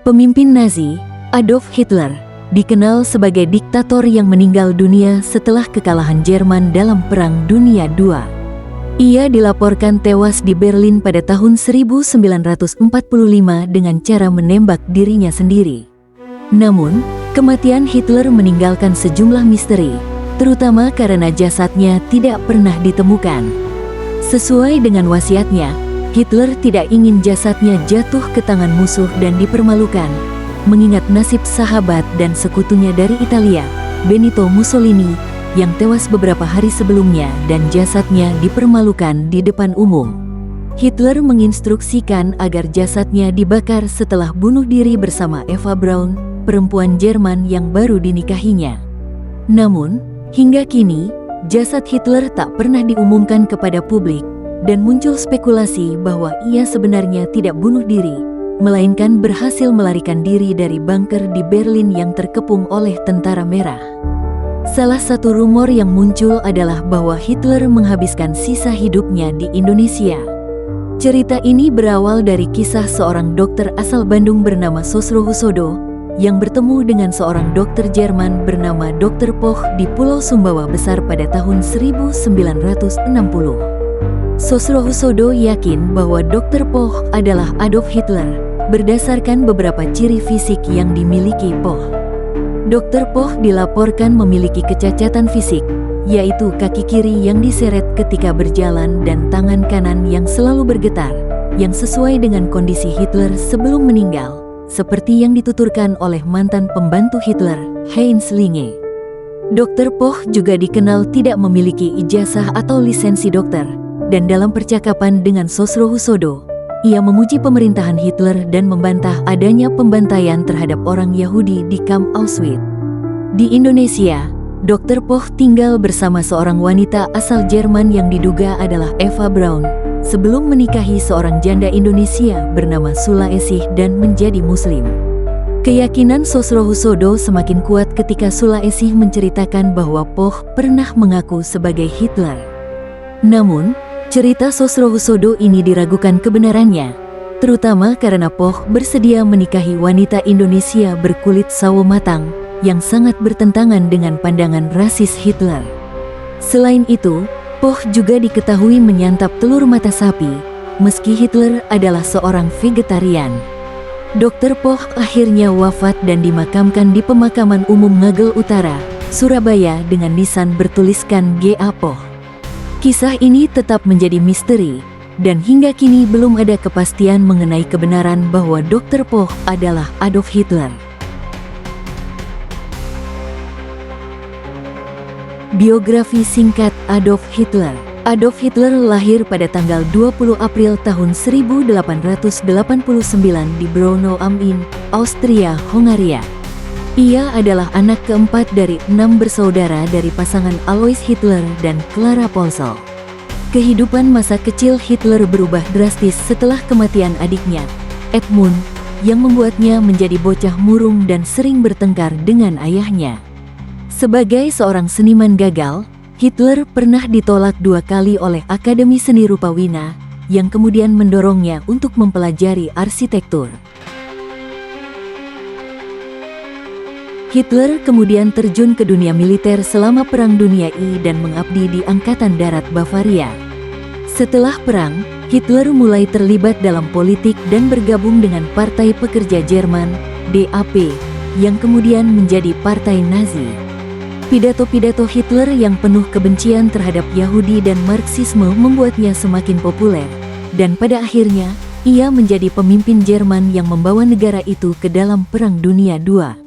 Pemimpin Nazi, Adolf Hitler, dikenal sebagai diktator yang meninggal dunia setelah kekalahan Jerman dalam Perang Dunia II. Ia dilaporkan tewas di Berlin pada tahun 1945 dengan cara menembak dirinya sendiri. Namun, kematian Hitler meninggalkan sejumlah misteri, terutama karena jasadnya tidak pernah ditemukan. Sesuai dengan wasiatnya, Hitler tidak ingin jasadnya jatuh ke tangan musuh dan dipermalukan, mengingat nasib sahabat dan sekutunya dari Italia, Benito Mussolini, yang tewas beberapa hari sebelumnya dan jasadnya dipermalukan di depan umum. Hitler menginstruksikan agar jasadnya dibakar setelah bunuh diri bersama Eva Braun, perempuan Jerman yang baru dinikahinya. Namun, hingga kini, jasad Hitler tak pernah diumumkan kepada publik, dan muncul spekulasi bahwa ia sebenarnya tidak bunuh diri, melainkan berhasil melarikan diri dari bunker di Berlin yang terkepung oleh Tentara Merah. Salah satu rumor yang muncul adalah bahwa Hitler menghabiskan sisa hidupnya di Indonesia. Cerita ini berawal dari kisah seorang dokter asal Bandung bernama Sosro Husodo yang bertemu dengan seorang dokter Jerman bernama Dr. Poch di Pulau Sumbawa Besar pada tahun 1960. Sosro Husodo yakin bahwa Dr. Poch adalah Adolf Hitler berdasarkan beberapa ciri fisik yang dimiliki Poch. Dr. Poch dilaporkan memiliki kecacatan fisik, yaitu kaki kiri yang diseret ketika berjalan dan tangan kanan yang selalu bergetar, yang sesuai dengan kondisi Hitler sebelum meninggal, seperti yang dituturkan oleh mantan pembantu Hitler, Heinz Linge. Dr. Poch juga dikenal tidak memiliki ijazah atau lisensi dokter, dan dalam percakapan dengan Sosro Husodo, ia memuji pemerintahan Hitler dan membantah adanya pembantaian terhadap orang Yahudi di kamp Auschwitz. Di Indonesia, Dr. Poch tinggal bersama seorang wanita asal Jerman yang diduga adalah Eva Braun, sebelum menikahi seorang janda Indonesia bernama Sula Esih dan menjadi Muslim. Keyakinan Sosro Husodo semakin kuat ketika Sula Esih menceritakan bahwa Poch pernah mengaku sebagai Hitler. Namun, cerita Sosro Husodo ini diragukan kebenarannya, terutama karena Poch bersedia menikahi wanita Indonesia berkulit sawo matang yang sangat bertentangan dengan pandangan rasis Hitler. Selain itu, Poch juga diketahui menyantap telur mata sapi, meski Hitler adalah seorang vegetarian. Dr. Poch akhirnya wafat dan dimakamkan di Pemakaman Umum Ngagel Utara, Surabaya dengan nisan bertuliskan G.A. Poch. Kisah ini tetap menjadi misteri, dan hingga kini belum ada kepastian mengenai kebenaran bahwa Dr. Poch adalah Adolf Hitler. Biografi singkat Adolf Hitler. Adolf Hitler lahir pada tanggal 20 April tahun 1889 di Brno am Inn, Austria, Hongaria. Ia adalah anak keempat dari 6 bersaudara dari pasangan Alois Hitler dan Clara Polsel. Kehidupan masa kecil Hitler berubah drastis setelah kematian adiknya, Edmund, yang membuatnya menjadi bocah murung dan sering bertengkar dengan ayahnya. Sebagai seorang seniman gagal, Hitler pernah ditolak 2 kali oleh Akademi Seni Rupa Wina, yang kemudian mendorongnya untuk mempelajari arsitektur. Hitler kemudian terjun ke dunia militer selama Perang Dunia I dan mengabdi di Angkatan Darat Bavaria. Setelah perang, Hitler mulai terlibat dalam politik dan bergabung dengan Partai Pekerja Jerman, DAP, yang kemudian menjadi Partai Nazi. Pidato-pidato Hitler yang penuh kebencian terhadap Yahudi dan Marxisme membuatnya semakin populer, dan pada akhirnya, ia menjadi pemimpin Jerman yang membawa negara itu ke dalam Perang Dunia II.